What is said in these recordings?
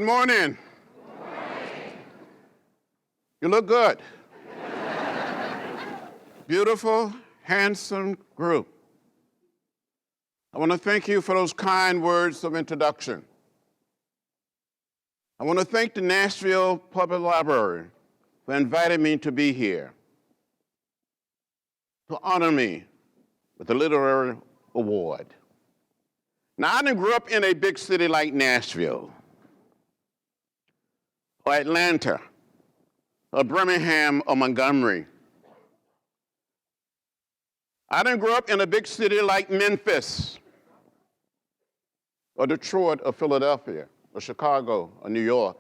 Good morning. You look good. Beautiful, handsome group. I want to thank you for those kind words of introduction. I want to thank the Nashville Public Library for inviting me to be here, to honor me with the literary award. Now, I didn't grow up in a big city like Nashville, or Atlanta, or Birmingham, or Montgomery. I didn't grow up in a big city like Memphis, or Detroit, or Philadelphia, or Chicago, or New York.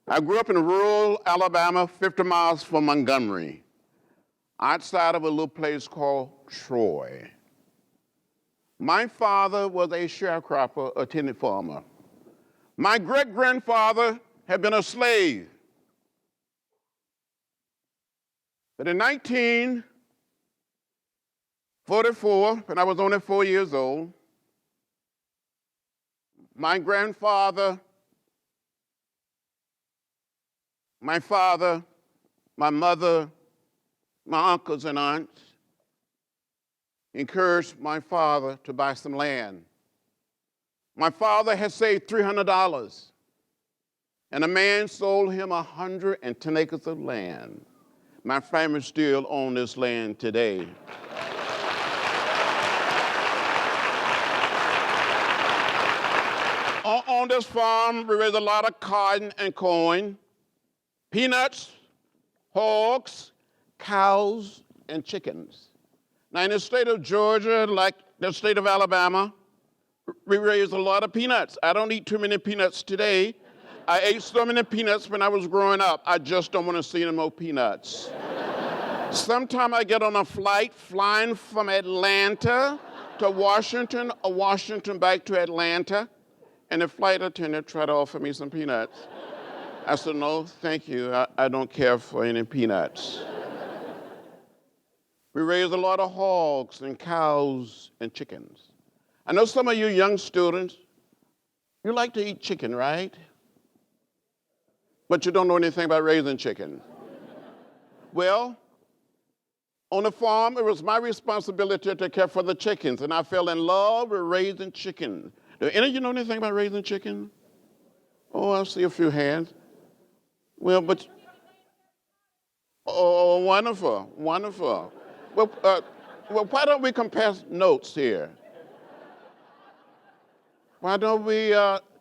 I grew up in rural Alabama, 50 miles from Montgomery, outside of a little place called Troy. My father was a sharecropper, a tenant farmer. My great-grandfather had been a slave. But in 1944, when I was only 4 years old, my grandfather, my father, my mother, my uncles and aunts encouraged my father to buy some land. My father had saved $300, and a man sold him 110 acres of land. My family still owns this land today. On this farm, we raise a lot of cotton and corn, peanuts, hogs, cows, and chickens. Now, in the state of Georgia, like the state of Alabama, we raise a lot of peanuts. I don't eat too many peanuts today. I ate so many peanuts when I was growing up. I just don't want to see any more peanuts. Sometime I get on a flight flying from Atlanta to Washington, or Washington back to Atlanta, and the flight attendant tried to offer me some peanuts. I said, no, thank you. I don't care for any peanuts. We raise a lot of hogs and cows and chickens. I know some of you young students, you like to eat chicken, right? But you don't know anything about raising chicken. Well, on the farm, it was my responsibility to care for the chickens, and I fell in love with raising chickens. Do any of you know anything about raising chicken? Oh, I see a few hands. Well, but, oh, wonderful, wonderful. Well, why don't we compare notes here? Why don't we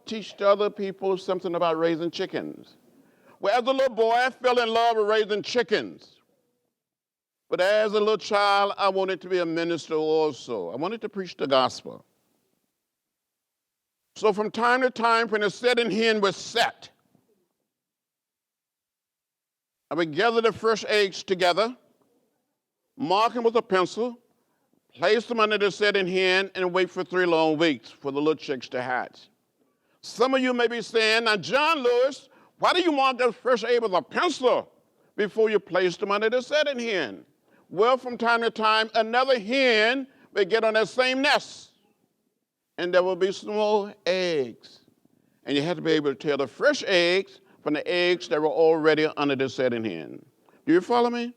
teach the other people something about raising chickens? Well, as a little boy, I fell in love with raising chickens. But as a little child, I wanted to be a minister also. I wanted to preach the gospel. So from time to time, when the setting hen was set, I would gather the fresh eggs together, mark them with a pencil, place them under the setting hen, and wait for 3 long weeks for the little chicks to hatch. Some of you may be saying, now, John Lewis, why do you mark those fresh eggs with a pencil before you place them under the setting hen? Well, from time to time, another hen will get on that same nest, and there will be some more eggs. And you have to be able to tell the fresh eggs from the eggs that were already under the setting hen. Do you follow me?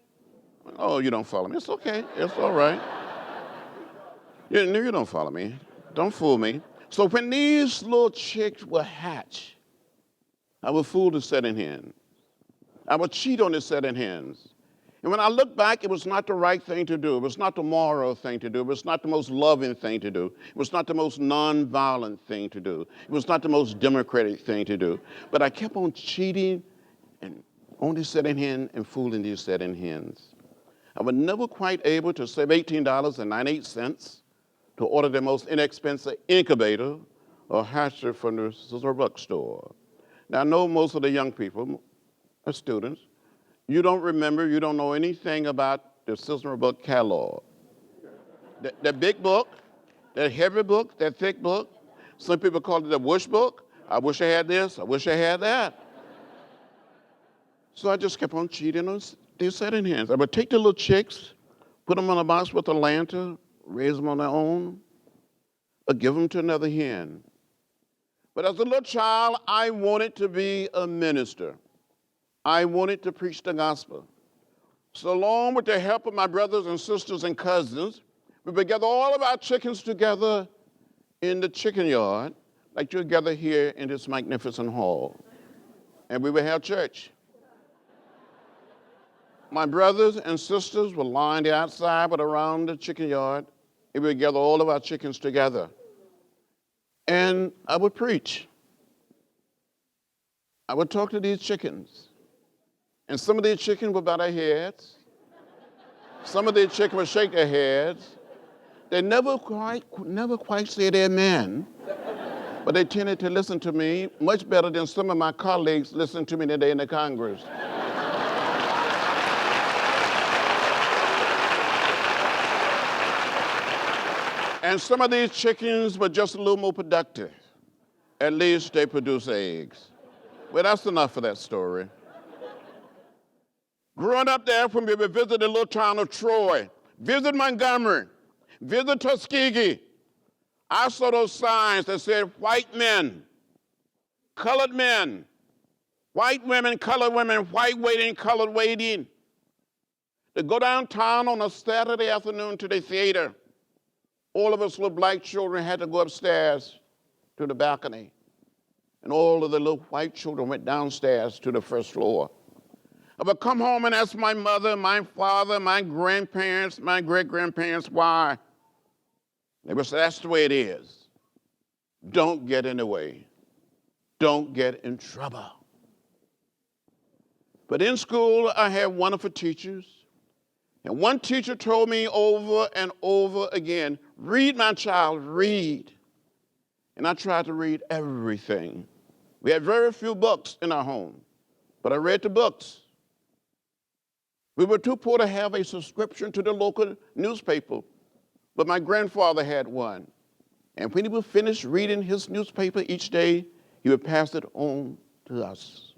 Oh, you don't follow me. It's okay. It's all right. You don't follow me. Don't fool me. So when these little chicks will hatch, I will fool the setting hen. I will cheat on the setting hens. And when I look back, it was not the right thing to do. It was not the moral thing to do. It was not the most loving thing to do. It was not the most nonviolent thing to do. It was not the most democratic thing to do. But I kept on cheating and on the setting hen and fooling these setting hens. I was never quite able to save $18.98 to order the most inexpensive incubator or hatcher from the Sizzler bookstore. Now, I know most of the young people are students. You don't remember, you don't know anything about the Sizzler book catalog. The big book, that heavy book, that thick book. Some people call it the wish book. I wish I had this, I wish I had that. So I just kept on cheating on these setting hens. I would take the little chicks, put them in a box with a lantern, raise them on their own, or give them to another hen. But as a little child, I wanted to be a minister. I wanted to preach the gospel. So along with the help of my brothers and sisters and cousins, we would gather all of our chickens together in the chicken yard, like you'll gather here in this magnificent hall. And we would have church. My brothers and sisters would line the outside but around the chicken yard, and we would gather all of our chickens together. And I would preach. I would talk to these chickens. And some of these chickens would bow their heads. Some of these chickens would shake their heads. They never quite said amen, but they tended to listen to me much better than some of my colleagues listen to me today in the Congress. And some of these chickens were just a little more productive. At least they produce eggs. Well, that's enough for that story. Growing up there, when we would visit the little town of Troy, visit Montgomery, visit Tuskegee, I saw those signs that said white men, colored men, white women, colored women, white waiting, colored waiting. To go downtown on a Saturday afternoon to the theater, all of us little black children had to go upstairs to the balcony. And all of the little white children went downstairs to the first floor. I would come home and ask my mother, my father, my grandparents, my great-grandparents why. They would say, that's the way it is. Don't get in the way. Don't get in trouble. But in school, I had wonderful teachers. And one teacher told me over and over again, read, my child, read. And I tried to read everything. We had very few books in our home, but I read the books. We were too poor to have a subscription to the local newspaper, but my grandfather had one. And when he would finish reading his newspaper each day, he would pass it on to us.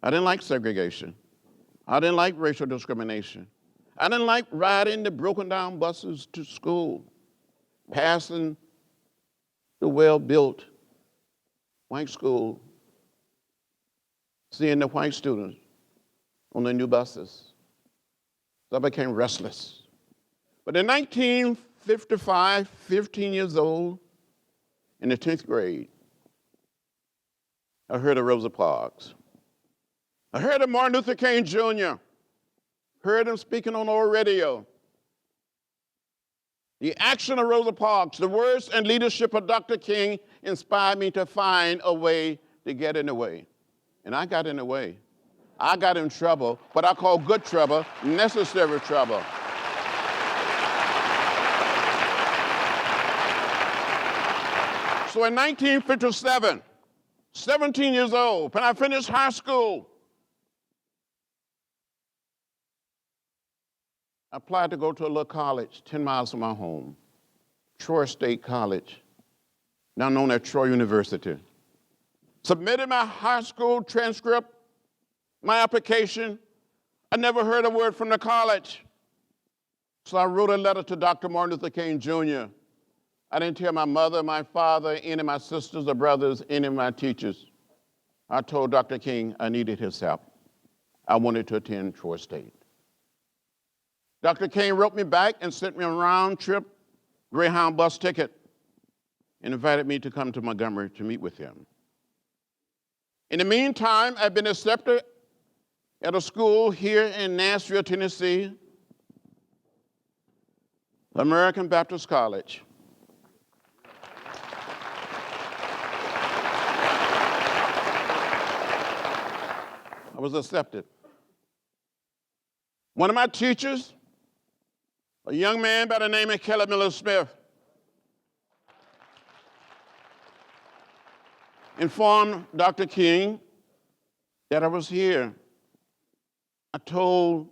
I didn't like segregation. I didn't like racial discrimination. I didn't like riding the broken down buses to school, passing the well-built white school, seeing the white students on the new buses. So I became restless. But in 1955, 15 years old, in the 10th grade, I heard of Rosa Parks. I heard of Martin Luther King Jr., heard him speaking on our radio. The action of Rosa Parks, the words and leadership of Dr. King inspired me to find a way to get in the way. And I got in the way. I got in trouble, what I call good trouble, necessary trouble. So in 1957, 17 years old, when I finished high school, I applied to go to a little college 10 miles from my home, Troy State College, now known as Troy University. Submitted my high school transcript, my application. I never heard a word from the college. So I wrote a letter to Dr. Martin Luther King Jr. I didn't tell my mother, my father, any of my sisters or brothers, any of my teachers. I told Dr. King I needed his help. I wanted to attend Troy State. Dr. King wrote me back and sent me a round-trip Greyhound bus ticket and invited me to come to Montgomery to meet with him. In the meantime, I've been accepted at a school here in Nashville, Tennessee, American Baptist College. I was accepted. One of my teachers, a young man by the name of Kelly Miller Smith, informed Dr. King that I was here. I told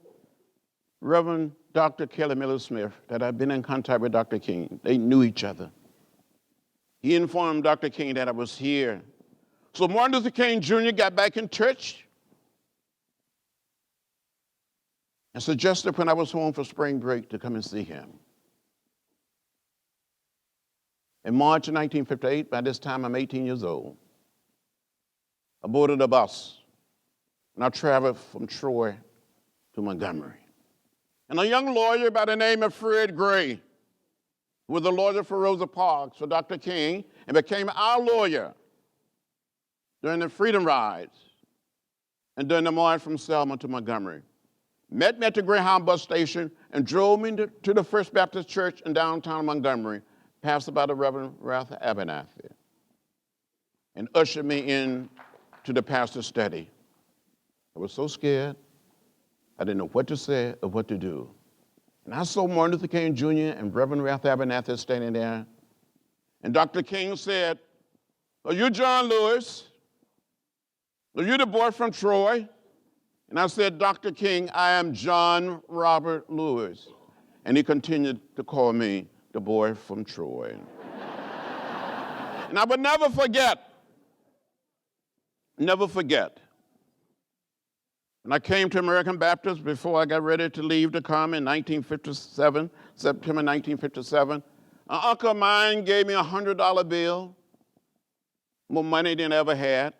Reverend Dr. Kelly Miller Smith that I'd been in contact with Dr. King. They knew each other. He informed Dr. King that I was here. So Martin Luther King Jr. got back in touch and suggested when I was home for spring break to come and see him. In March of 1958, by this time I'm 18 years old, I boarded a bus, and I traveled from Troy to Montgomery. And a young lawyer by the name of Fred Gray, who was a lawyer for Rosa Parks, for Dr. King, and became our lawyer during the Freedom Rides and during the march from Selma to Montgomery, met me at the Greyhound bus station and drove me to the First Baptist Church in downtown Montgomery, pastored by the Reverend Ralph Abernathy, and ushered me in to the pastor's study. I was so scared, I didn't know what to say or what to do. And I saw Martin Luther King Jr. and Reverend Ralph Abernathy standing there. And Dr. King said, "Are you John Lewis? Are you the boy from Troy?" And I said, "Dr. King, I am John Robert Lewis." And he continued to call me the boy from Troy. And I would never forget. When I came to American Baptist before I got ready to leave to come in 1957, September 1957, an uncle of mine gave me a $100 bill, more money than I ever had,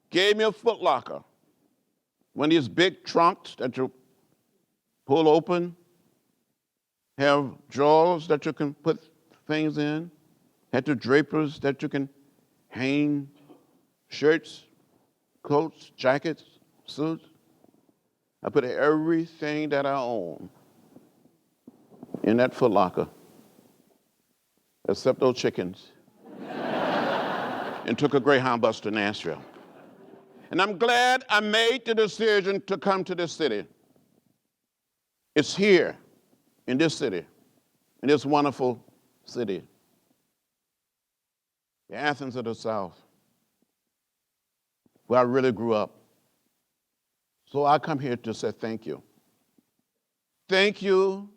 gave me a Foot Locker, one of these big trunks that you pull open, have drawers that you can put things in, had the drapers that you can hang shirts, coats, jackets, suits. I put everything that I own in that Foot Locker, except those chickens, and took a Greyhound bus to Nashville. And I'm glad I made the decision to come to this city. It's here, in this city, in this wonderful city, the Athens of the South, where I really grew up. So I come here to say thank you. Thank you.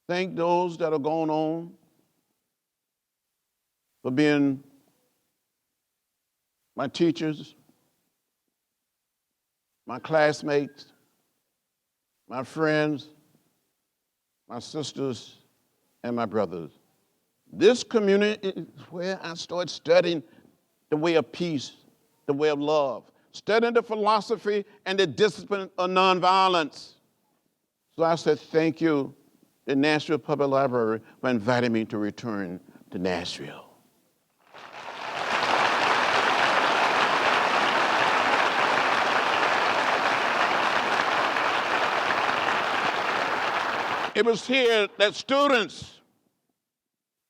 Thank those that are going on for being my teachers, my classmates, my friends, my sisters, and my brothers. This community is where I started studying the way of peace, the way of love, studying the philosophy and the discipline of nonviolence. So I said thank you to Nashville Public Library for inviting me to return to Nashville. It was here that students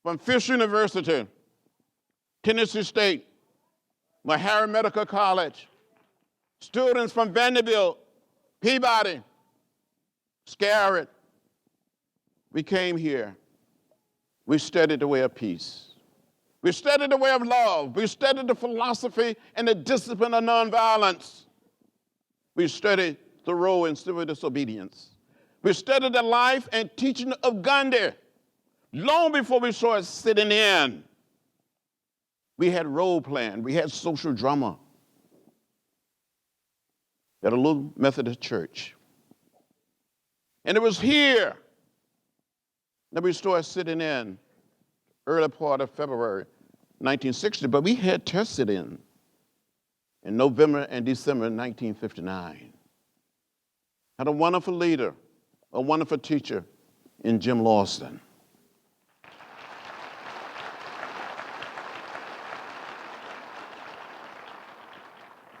from Fisk University, Tennessee State, Meharry Medical College, students from Vanderbilt, Peabody, Scarrett, we came here. We studied the way of peace. We studied the way of love. We studied the philosophy and the discipline of nonviolence. We studied Thoreau and civil disobedience. We studied the life and teaching of Gandhi long before we started sitting in. We had role playing. We had social drama at a little Methodist church. And it was here that we started sitting in early part of February 1960, but we had tested in November and December 1959. Had a wonderful leader, a wonderful teacher in Jim Lawson.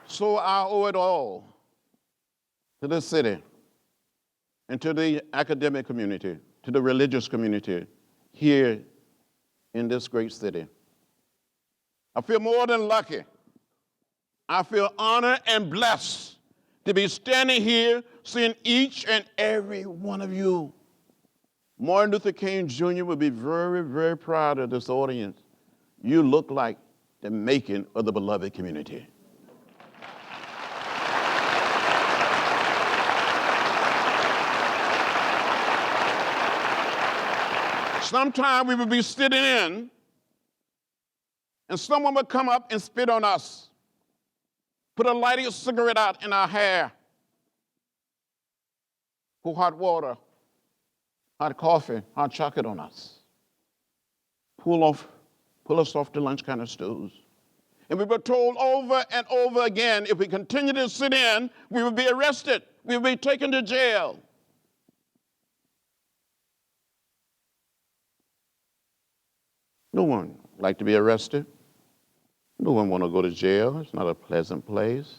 So I owe it all to this city and to the academic community, to the religious community here in this great city. I feel more than lucky. I feel honored and blessed to be standing here seeing each and every one of you. Martin Luther King Jr. would be very, very proud of this audience. You look like the making of the beloved community. Sometime we would be sitting in, and someone would come up and spit on us, put a lighted cigarette out in our hair, pour hot water, hot coffee, hot chocolate on us. pull us off the lunch counter stools. And we were told over and over again, if we continue to sit in, we would be arrested. We would be taken to jail. No one would like to be arrested. No one want to go to jail. It's not a pleasant place.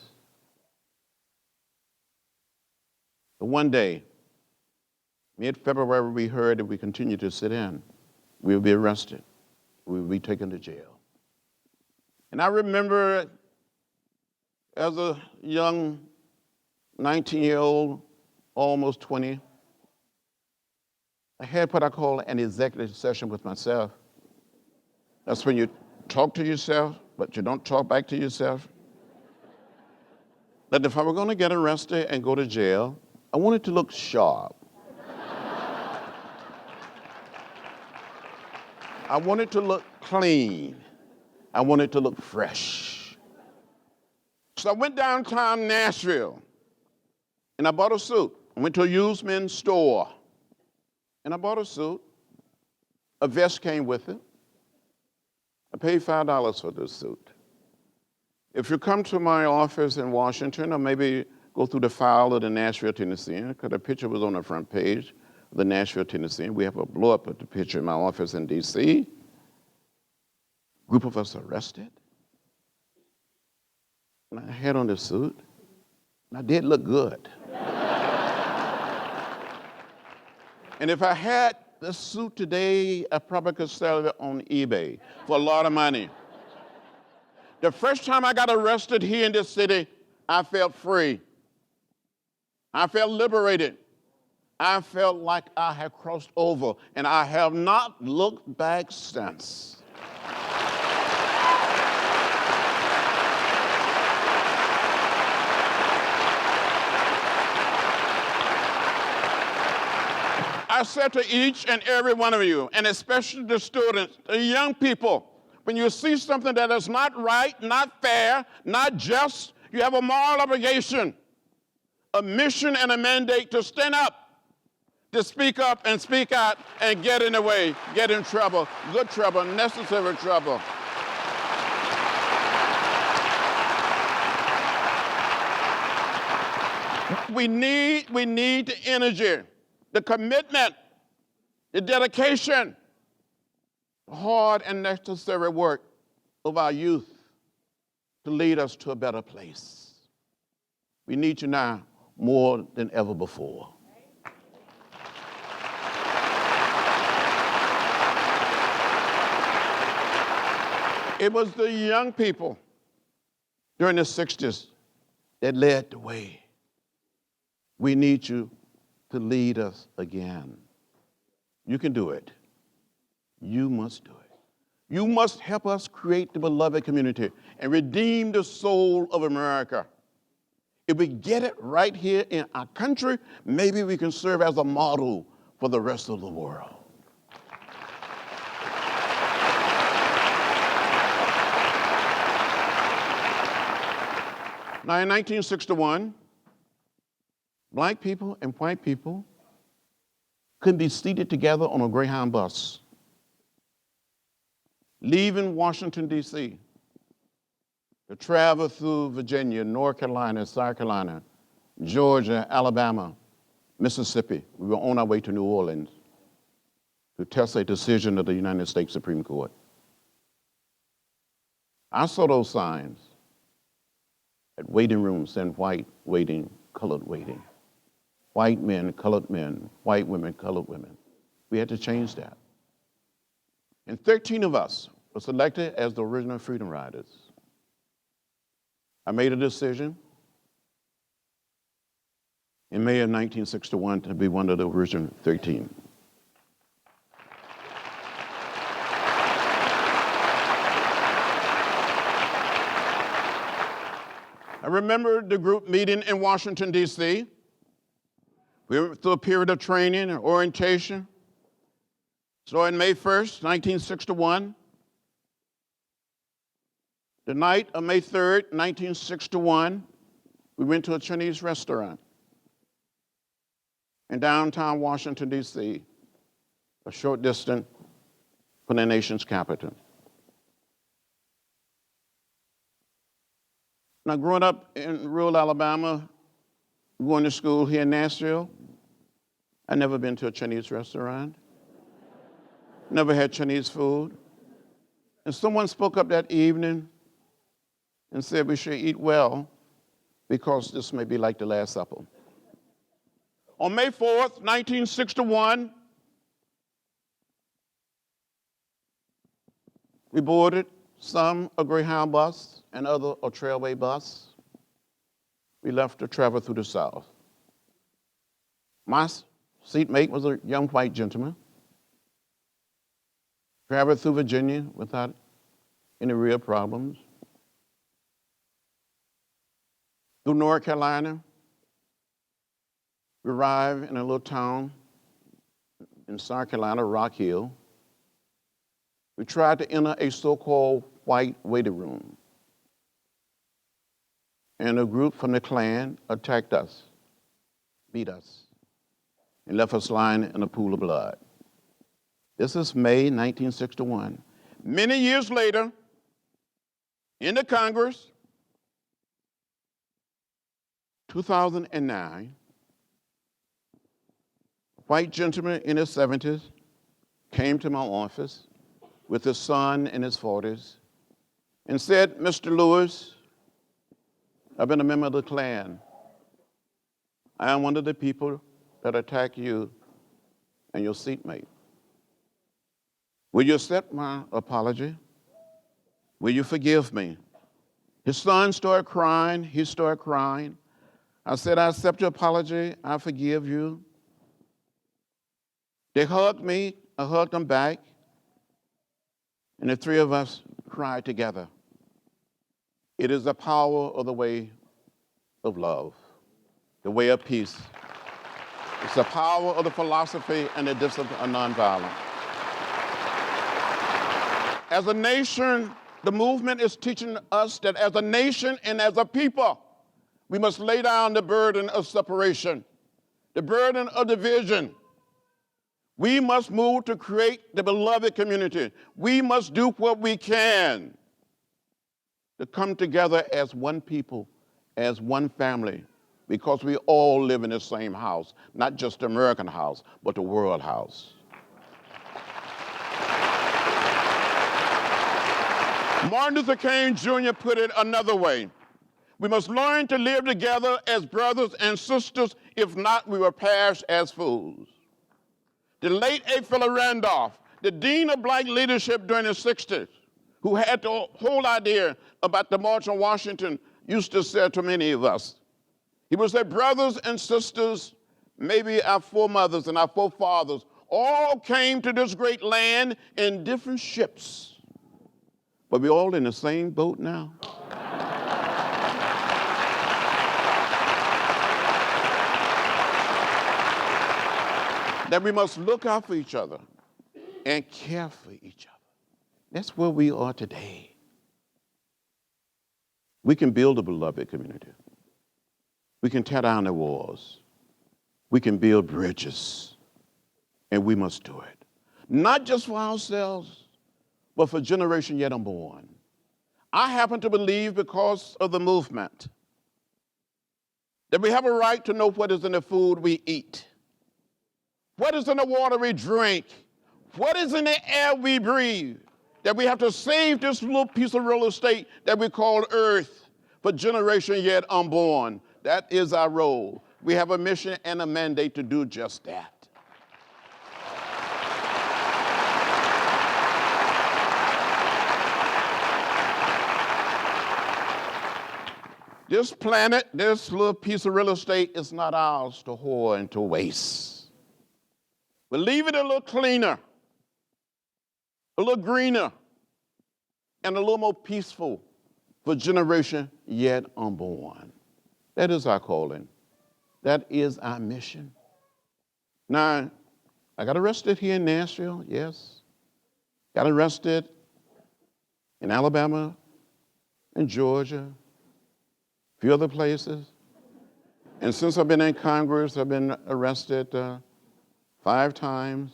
But one day, mid-February, we heard if we continue to sit in, we would be arrested. We would be taken to jail. And I remember as a young 19-year-old, almost 20, I had what I call an executive session with myself. That's when you talk to yourself, but you don't talk back to yourself. That if I were going to get arrested and go to jail, I wanted to look sharp. I wanted to look clean. I wanted to look fresh. So I went downtown Nashville, and I bought a suit. I went to a used men's store, and I bought a suit. A vest came with it. I paid $5 for this suit. If you come to my office in Washington, or maybe go through the file of the Nashville Tennessean, because the picture was on the front page of the Nashville Tennessean. We have a blow-up of the picture in my office in D.C. Group of us arrested. And I had on this suit, and I did look good. And if I had this suit today, I probably could sell it on eBay for a lot of money. The first time I got arrested here in this city, I felt free. I felt liberated. I felt like I had crossed over, and I have not looked back since. I said to each and every one of you, and especially the students, the young people, when you see something that is not right, not fair, not just, you have a moral obligation, a mission and a mandate to stand up, to speak up and speak out and get in the way, get in trouble, good trouble, necessary trouble. We need the energy, the commitment, the dedication, the hard and necessary work of our youth to lead us to a better place. We need you now more than ever before. It was the young people during the 60s that led the way. We need you to lead us again. You can do it. You must do it. You must help us create the beloved community and redeem the soul of America. If we get it right here in our country, maybe we can serve as a model for the rest of the world. Now, in 1961, black people and white people could be seated together on a Greyhound bus, leaving Washington, D.C., to travel through Virginia, North Carolina, South Carolina, Georgia, Alabama, Mississippi. We were on our way to New Orleans to test a decision of the United States Supreme Court. I saw those signs at waiting rooms saying white waiting, colored waiting. White men, white women, colored women. We had to change that. And 13 of us were selected as the original Freedom Riders. I made a decision in May of 1961 to be one of the original 13. I remember the group meeting in Washington, D.C. We went through a period of training and orientation. So on May 1st, 1961, the night of May 3rd, 1961, we went to a Chinese restaurant in downtown Washington, D.C., a short distance from the nation's capital. Now, growing up in rural Alabama, going to school here in Nashville, I'd never been to a Chinese restaurant, never had Chinese food. And someone spoke up that evening and said we should eat well because this may be like the Last Supper. On May 4th, 1961, we boarded some a Greyhound bus and other a Trailway bus. We left to travel through the South. My seatmate was a young white gentleman. Traveled through Virginia without any real problems. Through North Carolina, we arrived in a little town in South Carolina, Rock Hill. We tried to enter a so-called white waiting room. And a group from the Klan attacked us, beat us, and left us lying in a pool of blood. This is May 1961. Many years later, in the Congress, 2009, a white gentleman in his 70s came to my office with his son in his 40s and said, "Mr. Lewis, I've been a member of the Klan. I am one of the people that attacked you and your seatmate. Will you accept my apology? Will you forgive me?" His son started crying. He started crying. I said, "I accept your apology. I forgive you." They hugged me. I hugged them back. And the three of us cried together. It is the power of the way of love, the way of peace. It's the power of the philosophy and the discipline of nonviolence. As a nation, the movement is teaching us that as a nation and as a people, we must lay down the burden of separation, the burden of division. We must move to create the beloved community. We must do what we can to come together as one people, as one family, because we all live in the same house, not just the American house, but the world house. Martin Luther King Jr. put it another way. We must learn to live together as brothers and sisters. If not, we will perish as fools. The late A. Philip Randolph, the dean of black leadership during the 60s, who had the whole idea about the March on Washington, used to say to many of us, he would say, brothers and sisters, maybe our foremothers and our forefathers, all came to this great land in different ships, but we're all in the same boat now. That we must look out for each other and care for each other. That's where we are today. We can build a beloved community. We can tear down the walls. We can build bridges, and we must do it. Not just for ourselves, but for generation yet unborn. I happen to believe, because of the movement, that we have a right to know what is in the food we eat, what is in the water we drink, what is in the air we breathe, that we have to save this little piece of real estate that we call Earth for generation yet unborn. That is our role. We have a mission and a mandate to do just that. This planet, this little piece of real estate is not ours to hoard and to waste. We'll leave it a little cleaner, a little greener, and a little more peaceful for generation yet unborn. That is our calling. That is our mission. Now, I got arrested here in Nashville, yes. Got arrested in Alabama and Georgia, a few other places. And since I've been in Congress, I've been arrested 5 times.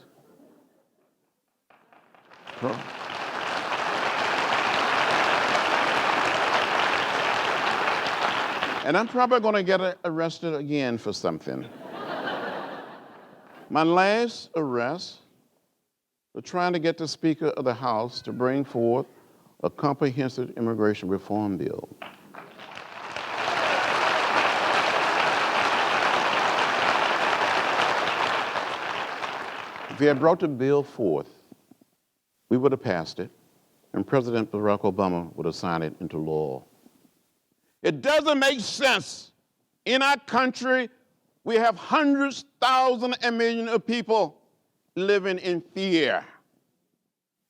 And I'm probably going to get arrested again for something. My last arrest was trying to get the Speaker of the House to bring forth a comprehensive immigration reform bill. If he had brought the bill forth, we would have passed it, and President Barack Obama would have signed it into law. It doesn't make sense. In our country, we have hundreds, thousands, and millions of people living in fear.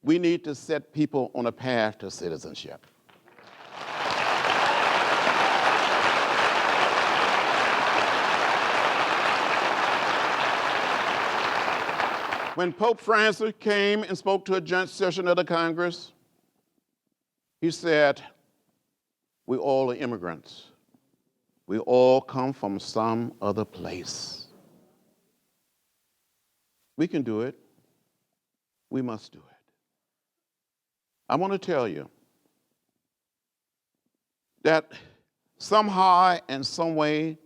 We need to set people on a path to citizenship. When Pope Francis came and spoke to a joint session of the Congress, he said, we all are immigrants. We all come from some other place. We can do it. We must do it. I want to tell you that somehow and some way,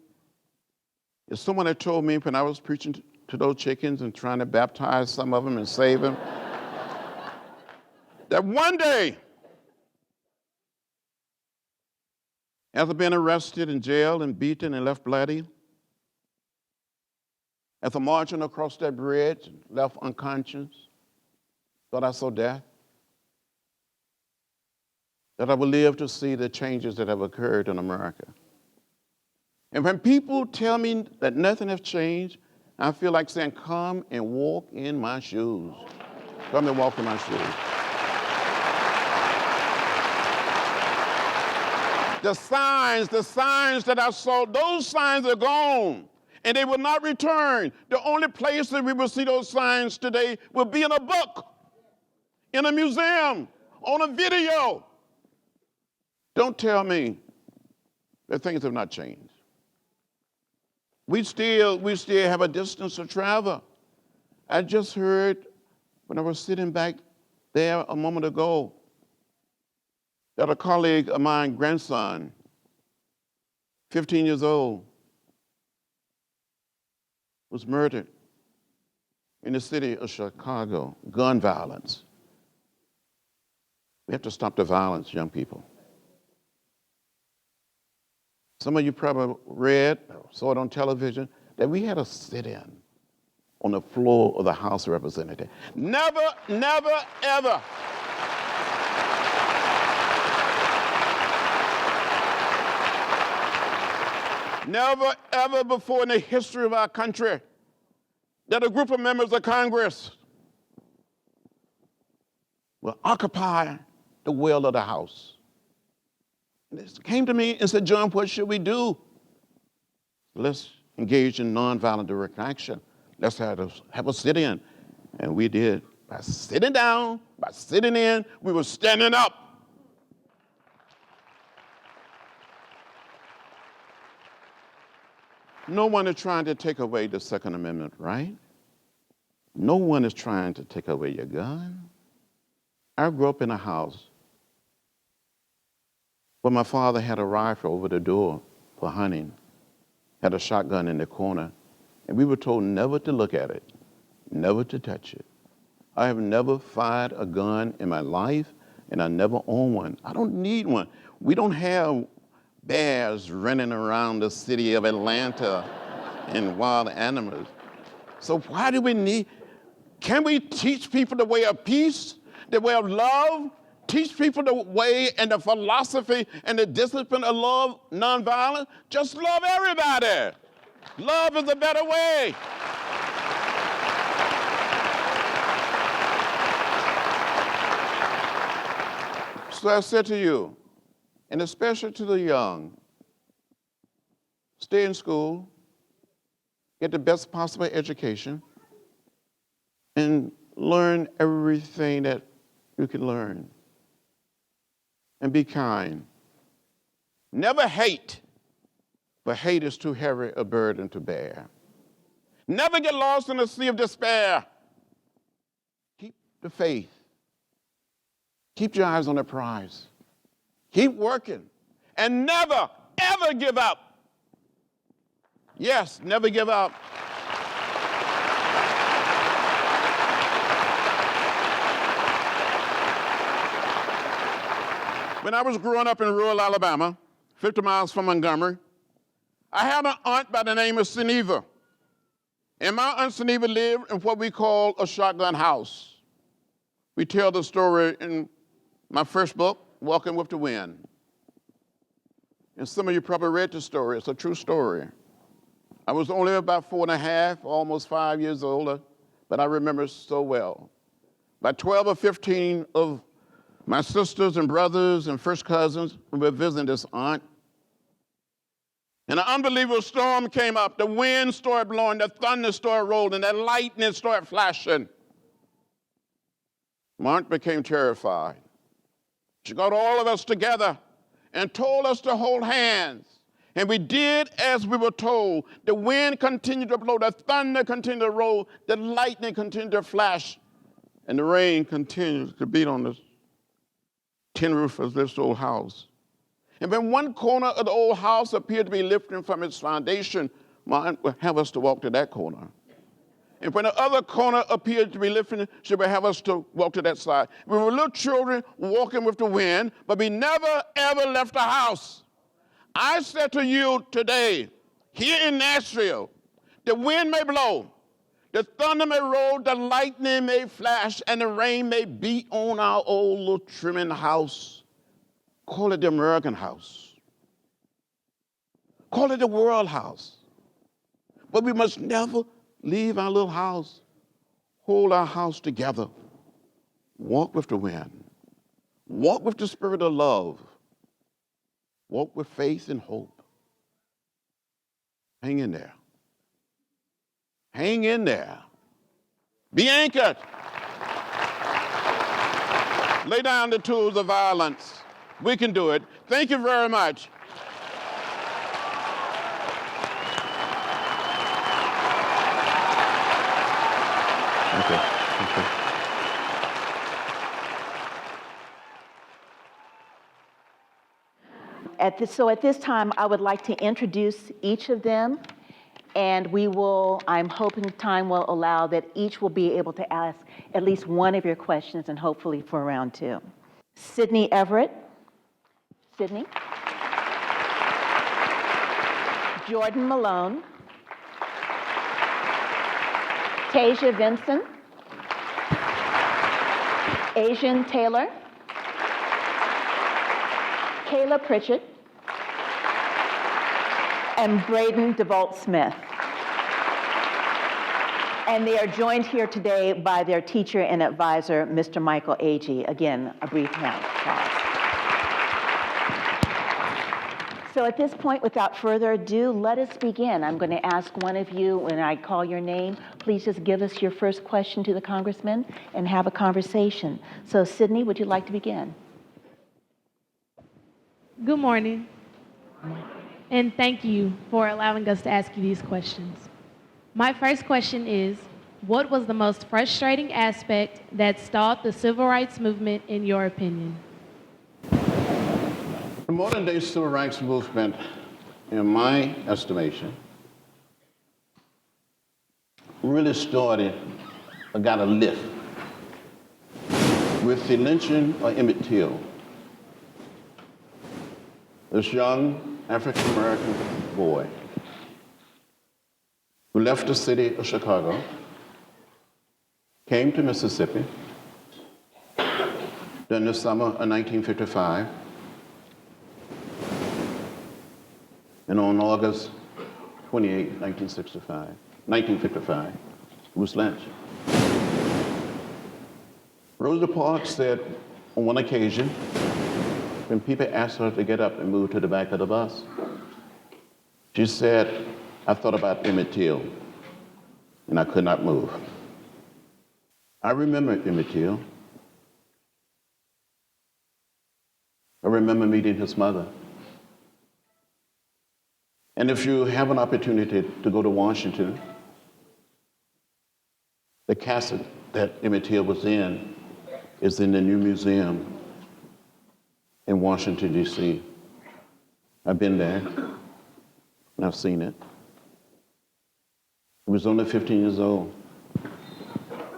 if someone had told me when I was preaching to those chickens and trying to baptize some of them and save them, that one day, after being arrested and jailed and beaten and left bloody, after marching across that bridge and left unconscious, thought I saw death, that I would live to see the changes that have occurred in America. And when people tell me that nothing has changed, I feel like saying, come and walk in my shoes. Come and walk in my shoes. The signs that I saw, those signs are gone, and they will not return. The only place that we will see those signs today will be in a book, in a museum, on a video. Don't tell me that things have not changed. We still have a distance to travel. I just heard when I was sitting back there a moment ago that a colleague of mine, grandson, 15 years old, was murdered in the city of Chicago, gun violence. We have to stop the violence, young people. Some of you probably read or saw it on television that we had a sit-in on the floor of the House of Representatives. Never, never, ever. Never, ever before in the history of our country that a group of members of Congress will occupy the well of the House. And they came to me and said, John, what should we do? Let's engage in nonviolent direct action. Let's have a sit-in. And we did. By sitting down, by sitting in, we were standing up. No one is trying to take away the Second Amendment, right? No one is trying to take away your gun. I grew up in a house where my father had a rifle over the door for hunting, had a shotgun in the corner, and we were told never to look at it, never to touch it. I have never fired a gun in my life, and I never owned one. I don't need one. We don't have bears running around the city of Atlanta and wild animals. So why do we need, can we teach people the way of peace, the way of love, teach people the way and the philosophy and the discipline of love, nonviolence? Just love everybody. Love is a better way. So I said to you, and especially to the young, stay in school, get the best possible education, and learn everything that you can learn. And be kind. Never hate, but hate is too heavy a burden to bear. Never get lost in the sea of despair. Keep the faith. Keep your eyes on the prize. Keep working and never, ever give up. Yes, never give up. When I was growing up in rural Alabama, 50 miles from Montgomery, I had an aunt by the name of Seneva. And my Aunt Seneva lived in what we call a shotgun house. We tell the story in my first book, Walking with the Wind. And some of you probably read the story. It's a true story. I was only about 4.5, almost 5 years older, but I remember it so well. By 12 or 15 of my sisters and brothers and first cousins were visiting this aunt. And an unbelievable storm came up. The wind started blowing, the thunder started rolling, the lightning started flashing. My aunt became terrified. She got all of us together and told us to hold hands. And we did as we were told. The wind continued to blow, the thunder continued to roll, the lightning continued to flash, and the rain continued to beat on the tin roof of this old house. And when one corner of the old house appeared to be lifting from its foundation, my aunt would have us to walk to that corner. And when the other corner appeared to be lifting, she would have us to walk to that side. We were little children walking with the wind, but we never, ever left the house. I said to you today, here in Nashville, the wind may blow, the thunder may roll, the lightning may flash, and the rain may beat on our old little trimming house. Call it the American house. Call it the world house. But we must never leave our little house. Hold our house together. Walk with the wind. Walk with the spirit of love. Walk with faith and hope. Hang in there. Hang in there. Be anchored. Lay down the tools of violence. We can do it. Thank you very much. Okay. At this time, I would like to introduce each of them, and I'm hoping time will allow that each will be able to ask at least one of your questions, and hopefully for round two. Sydney Everett. Sydney. Jordan Malone. Tasia Vinson. Asian Taylor. Kayla Pritchett. And Braden DeVault Smith. And they are joined here today by their teacher and advisor, Mr. Michael Agee. Again, a brief round of applause. So at this point, without further ado, let us begin. I'm going to ask one of you, when I call your name, please just give us your first question to the congressman and have a conversation. So Sydney, would you like to begin? Good morning. And thank you for allowing us to ask you these questions. My first question is, what was the most frustrating aspect that stalled the civil rights movement in your opinion? The modern day civil rights movement, in my estimation, really started or got a lift with the lynching of Emmett Till. This young African-American boy who left the city of Chicago, came to Mississippi during the summer of 1955, and on August 28, 1955, he was lynched. Rosa Parks said on one occasion, when people asked her to get up and move to the back of the bus, she said, I thought about Emmett Till, and I could not move. I remember Emmett Till. I remember meeting his mother. And if you have an opportunity to go to Washington, the castle that Emmett Till was in is in the new museum in Washington, D.C. I've been there, and I've seen it. I was only 15 years old.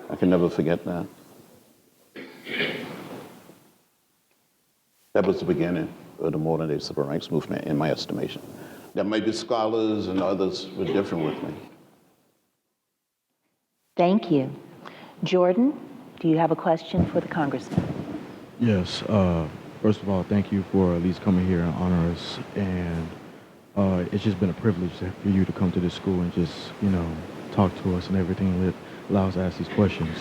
I can never forget that. That was the beginning of the modern day civil rights movement, in my estimation. There may be scholars and others who are different with me. Thank you. Jordan, do you have a question for the congressman? Yes. First of all, thank you for at least coming here and honor us. And it's just been a privilege for you to come to this school and just, talk to us and everything that allows us to ask these questions.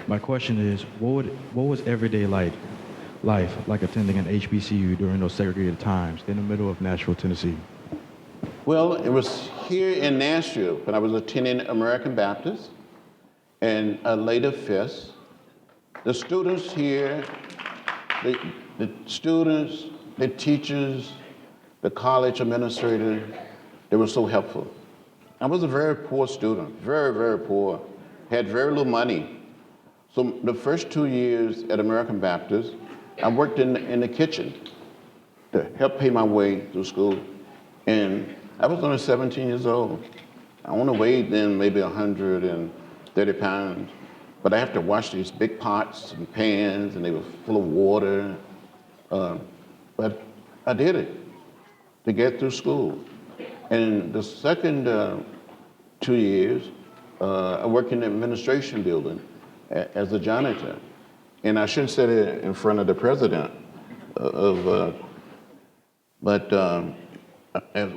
My question is, what was everyday life like attending an HBCU during those segregated times in the middle of Nashville, Tennessee? Well, it was here in Nashville when I was attending American Baptist and later Fisk. The students here, the students, the teachers, the college administrator, they were so helpful. I was a very poor student, very, very poor, had very little money. So the first 2 years at American Baptist, I worked in the kitchen to help pay my way through school. And I was only 17 years old. I only weighed then maybe 130 pounds. But I have to wash these big pots and pans, and they were full of water. But I did it to get through school. And the second 2 years, I worked in the administration building as a janitor. And I shouldn't say it in front of the president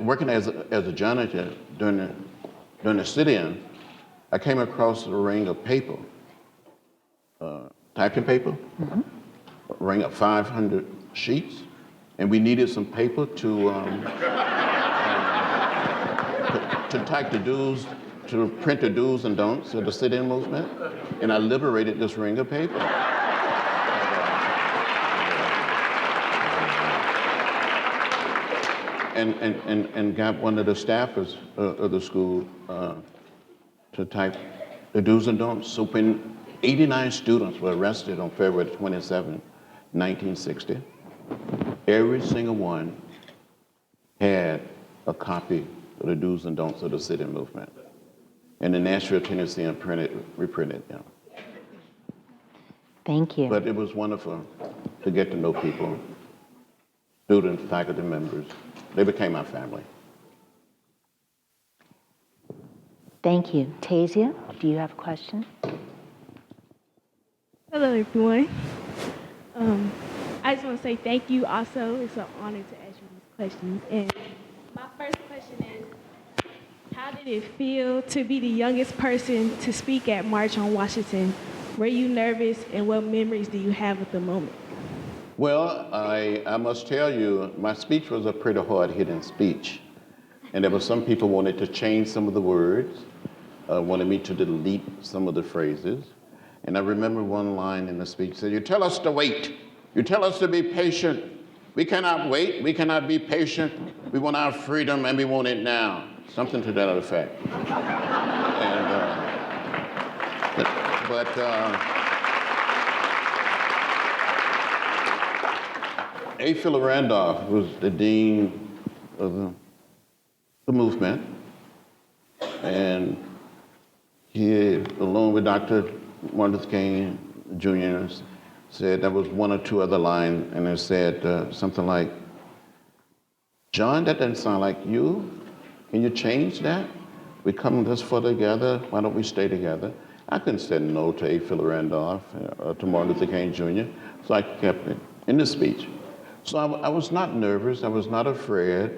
working as a janitor during the sit-in, I came across a ring of paper, typing paper, a ring of 500 sheets, and we needed some paper to type the do's, to print the do's and don'ts of the sit-in movement, and I liberated this ring of paper. And got one of the staffers of the school to type the do's and don'ts. So when 89 students were arrested on February 27, 1960, every single one had a copy of the do's and don'ts of the sit-in movement. And the Nashville, Tennessee, reprinted them. Thank you. But it was wonderful to get to know people, students, faculty members. They became my family. Thank you. Tasia, do you have a question? Hello, everyone. I just want to say thank you also. It's an honor to ask you these questions. And my first question is, how did it feel to be the youngest person to speak at March on Washington? Were you nervous, and what memories do you have at the moment? Well, I must tell you, my speech was a pretty hard-hitting speech. And there were some people wanted to change some of the words, wanted me to delete some of the phrases. And I remember one line in the speech said, "You tell us to wait. You tell us to be patient. We cannot wait. We cannot be patient. We want our freedom, and we want it now." Something to that effect. A. Philip Randolph was the dean of the movement, and he, along with Dr. Martin Luther King Jr., said there was one or two other lines, and it said something like, "John, that doesn't sound like you. Can you change that? We come this far together. Why don't we stay together?" I couldn't say no to A. Philip Randolph or to Martin Luther King Jr., so I kept it in the speech. So I was not nervous. I was not afraid.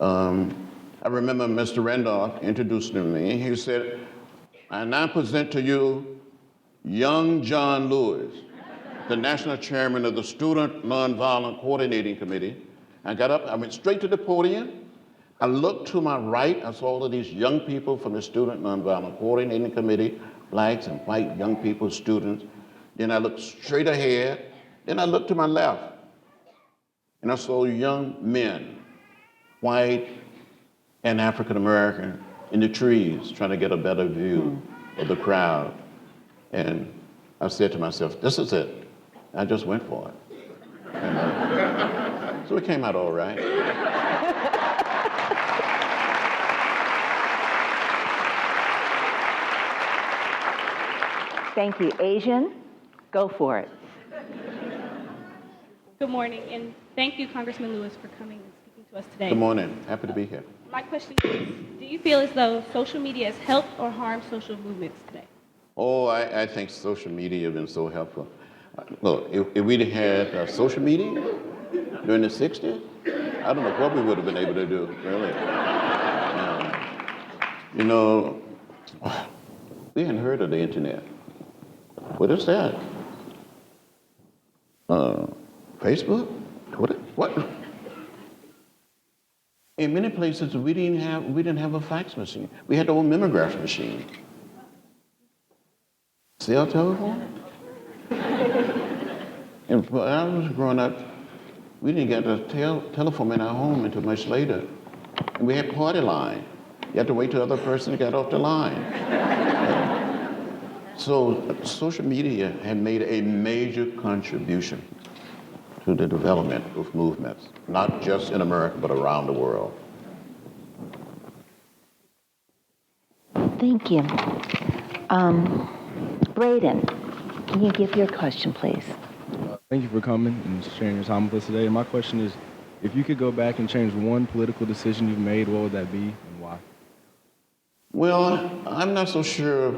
I remember Mr. Randolph introducing me. He said, "I now present to you young John Lewis, the national chairman of the Student Nonviolent Coordinating Committee." I got up, I went straight to the podium. I looked to my right, I saw all of these young people from the Student Nonviolent Coordinating Committee, blacks and white young people, students. Then I looked straight ahead. Then I looked to my left, and I saw young men, white and African American, in the trees trying to get a better view of the crowd. And I said to myself, this is it. I just went for it. So it came out all right. Thank you. Asian, go for it. Good morning, and thank you, Congressman Lewis, for coming and speaking to us today. Good morning. Happy to be here. My question is, do you feel as though social media has helped or harmed social movements today? Oh, I think social media has been so helpful. Look, if we'd had social media during the 60s, I don't know what we would have been able to do, really. You know, we hadn't heard of the internet. What is that? Facebook? Twitter? What? In many places, we didn't have a fax machine. We had the old mimeograph machine. Cell telephone? And when I was growing up, we didn't get a telephone in our home until much later. And we had party line. You had to wait till the other person got off the line. So social media had made a major contribution to the development of movements, not just in America, but around the world. Thank you. Braden, can you give your question, please? Thank you for coming and sharing your time with us today. My question is, if you could go back and change one political decision you've made, what would that be and why? Well, I'm not so sure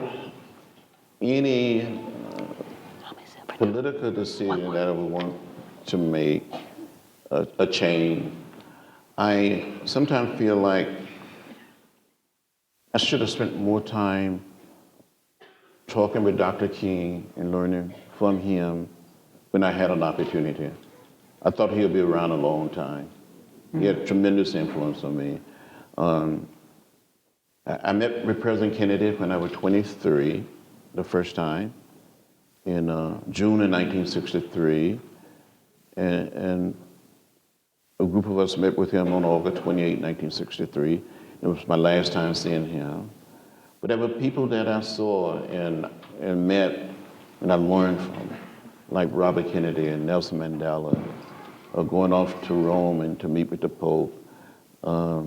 any political decision that I would want to make a change. I sometimes feel like I should have spent more time talking with Dr. King and learning from him when I had an opportunity. I thought he'd be around a long time. He had tremendous influence on me. I met with President Kennedy when I was 23, the first time, in June of 1963. And a group of us met with him on August 28, 1963. It was my last time seeing him. But there were people that I saw and met and I learned from, like Robert Kennedy and Nelson Mandela, going off to Rome and to meet with the Pope. But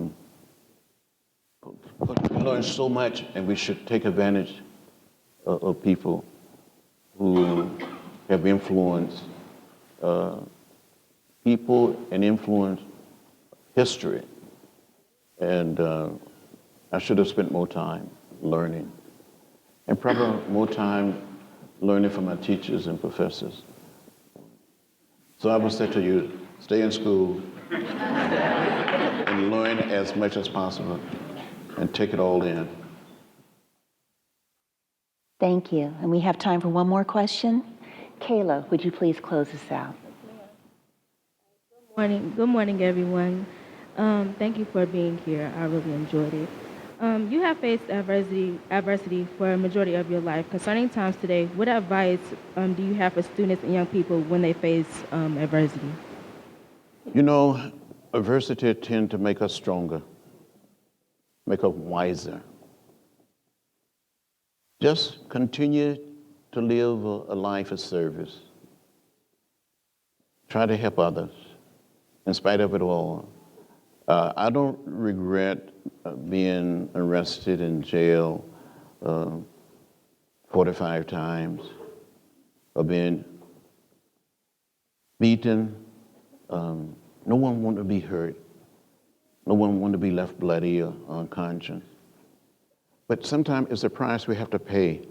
we learned so much, and we should take advantage of people who have influenced people and influenced history. And I should have spent more time learning, and probably more time learning from my teachers and professors. So I would say to you, stay in school and learn as much as possible and take it all in. Thank you. And we have time for one more question. Kayla, would you please close us out? Good morning, everyone. Thank you for being here. I really enjoyed it. You have faced adversity for a majority of your life. Concerning times today, what advice do you have for students and young people when they face adversity? You know, adversity tends to make us stronger, make us wiser. Just continue to live a life of service. Try to help others in spite of it all. I don't regret being arrested in jail 45 times, or being beaten. No one wanted to be hurt. No one wanted to be left bloody or unconscious. But sometimes it's a price we have to pay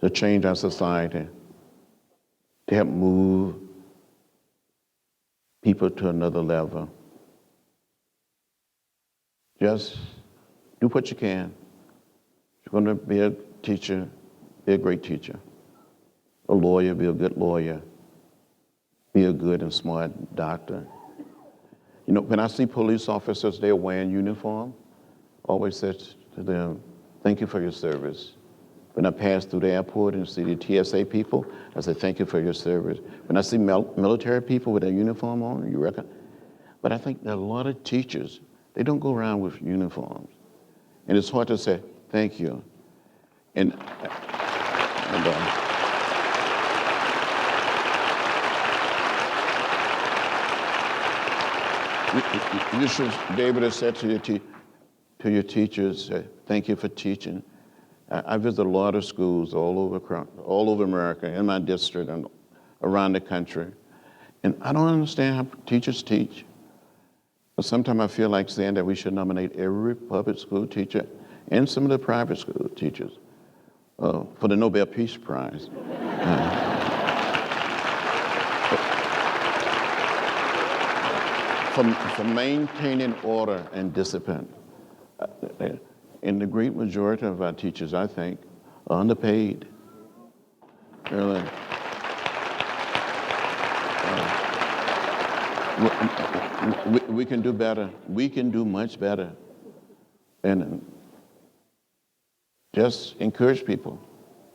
to change our society, to help move people to another level. Just do what you can. If you're going to be a teacher, be a great teacher. A lawyer, be a good lawyer. Be a good and smart doctor. You know, when I see police officers, they're wearing uniform, I always say to them, thank you for your service. When I pass through the airport and see the TSA people, I say, thank you for your service. When I see military people with their uniform on, you reckon? But I think that a lot of teachers, they don't go around with uniforms. And it's hard to say, thank you. And You should be able to say to your teachers, thank you for teaching. I visit a lot of schools all over America, in my district and around the country. And I don't understand how teachers teach. But sometimes I feel like saying that we should nominate every public school teacher and some of the private school teachers for the Nobel Peace Prize. For maintaining order and discipline. And the great majority of our teachers, I think, are underpaid. Really. We can do better. We can do much better. And just encourage people,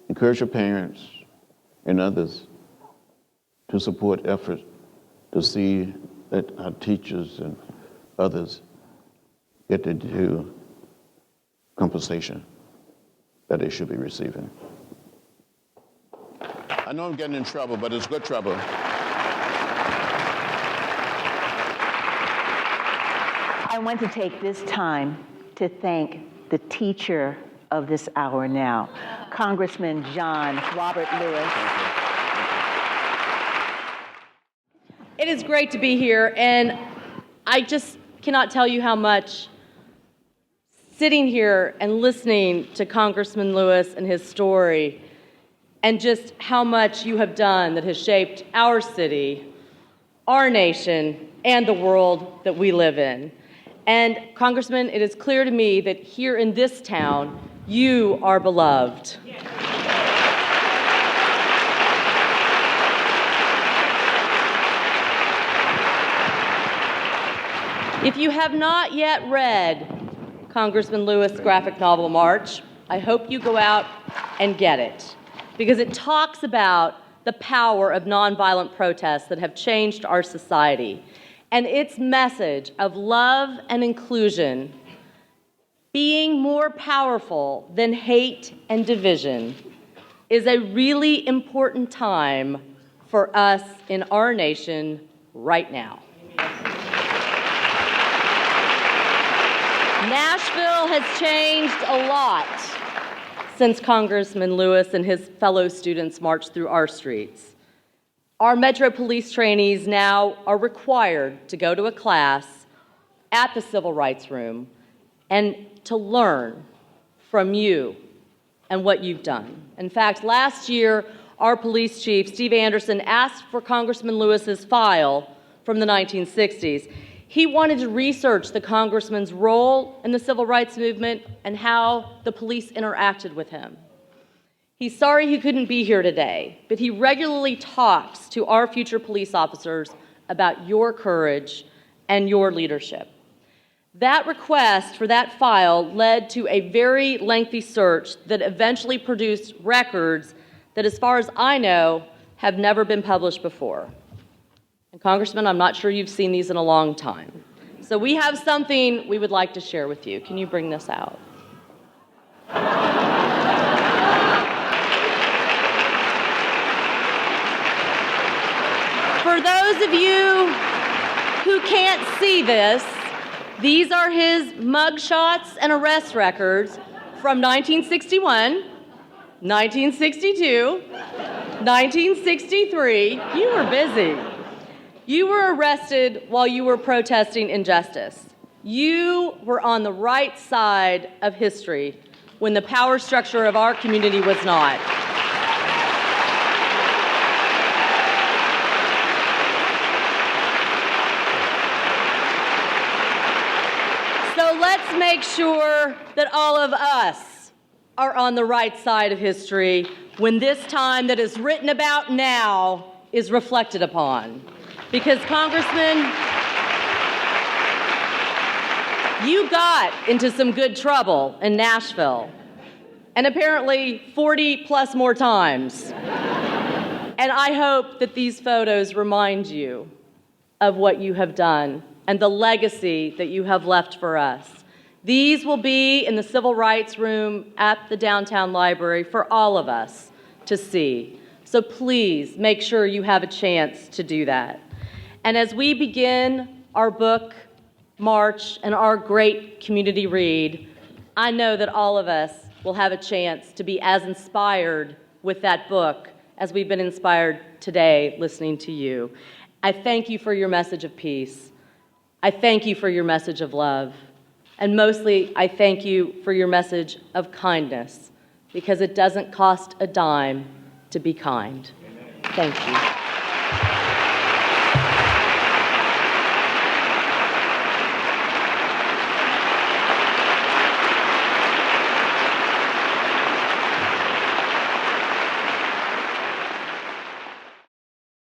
encourage your parents and others to support efforts to see that our teachers and others get the due compensation that they should be receiving. I know I'm getting in trouble, but it's good trouble. I want to take this time to thank the teacher of this hour now, Congressman John Robert Lewis. It is great to be here, and I just cannot tell you how much sitting here and listening to Congressman Lewis and his story, and just how much you have done that has shaped our city, our nation, and the world that we live in. And Congressman, it is clear to me that here in this town, you are beloved. If you have not yet read Congressman Lewis' graphic novel, March, I hope you go out and get it, because it talks about the power of nonviolent protests that have changed our society. And its message of love and inclusion being more powerful than hate and division is a really important time for us in our nation right now. Nashville has changed a lot since Congressman Lewis and his fellow students marched through our streets. Our Metro Police trainees now are required to go to a class at the Civil Rights Room and to learn from you and what you've done. In fact, last year, our police chief, Steve Anderson, asked for Congressman Lewis's file from the 1960s. He wanted to research the congressman's role in the civil rights movement and how the police interacted with him. He's sorry he couldn't be here today, but he regularly talks to our future police officers about your courage and your leadership. That request for that file led to a very lengthy search that eventually produced records that, as far as I know, have never been published before. And Congressman, I'm not sure you've seen these in a long time. So we have something we would like to share with you. Can you bring this out? For those of you who can't see this, these are his mugshots and arrest records from 1961, 1962, 1963. You were busy. You were arrested while you were protesting injustice. You were on the right side of history when the power structure of our community was not. So let's make sure that all of us are on the right side of history when this time that is written about now is reflected upon. Because, Congressman, you got into some good trouble in Nashville, and apparently 40 plus more times. And I hope that these photos remind you of what you have done and the legacy that you have left for us. These will be in the Civil Rights Room at the downtown library for all of us to see. So please make sure you have a chance to do that. And as we begin our book march, and our great community read, I know that all of us will have a chance to be as inspired with that book as we've been inspired today listening to you. I thank you for your message of peace. I thank you for your message of love. And mostly, I thank you for your message of kindness, because it doesn't cost a dime to be kind. Thank you.